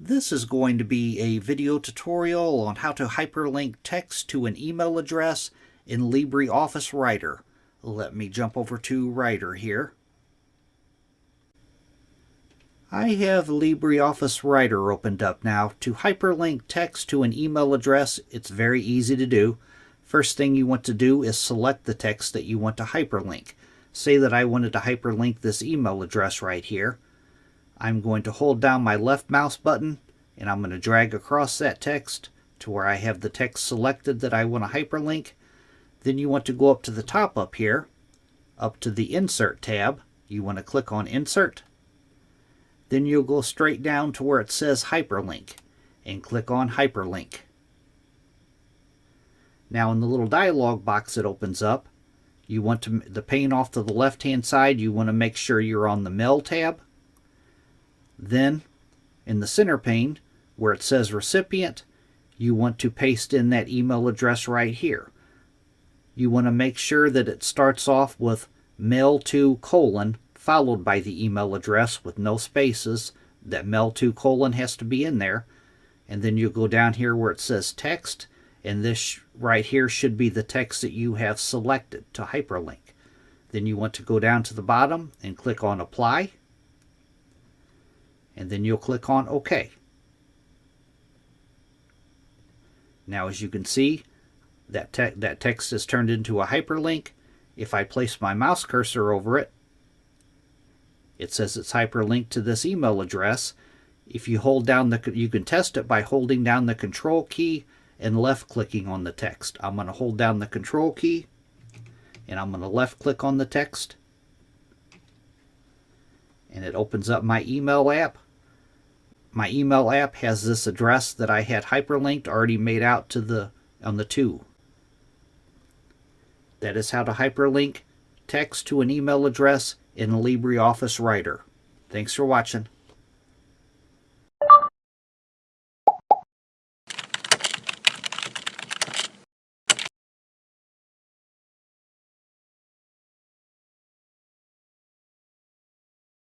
This is going to be a video tutorial on how to hyperlink text to an email address in LibreOffice Writer. Let me jump over to Writer here. I have LibreOffice Writer opened up now. To hyperlink text to an email address, it's very easy to do. First thing you want to do is select the text that you want to hyperlink. Say that I wanted to hyperlink this email address right here. I'm going to hold down my left mouse button and I'm going to drag across that text to where I have the text selected that I want to hyperlink. Then you want to go up to the top up here, up to the Insert tab. You want to click on Insert. Then you'll go straight down to where it says Hyperlink and click on Hyperlink. Now in the little dialog box that opens up, you want to, the pane off to the left hand side, you want to make sure you're on the Mail tab. Then in the center pane where it says Recipient, you want to paste in that email address right here. You want to make sure that it starts off with mail to : followed by the email address with no spaces. That mail to : has to be in there. And then you go down here where it says text, and this right here should be the text that you have selected to hyperlink. Then you want to go down to the bottom and click on Apply, and then you'll click on OK. Now as you can see, that text is turned into a hyperlink. If I place my mouse cursor over it, it says it's hyperlinked to this email address. If you hold down you can test it by holding down the Control key and left clicking on the text. I'm going to hold down the Control key and I'm going to left click on the text, and it opens up my email app. My email app has this address that I had hyperlinked already made out to on the 2. That is how to hyperlink text to an email address in LibreOffice Writer. Thanks for watching.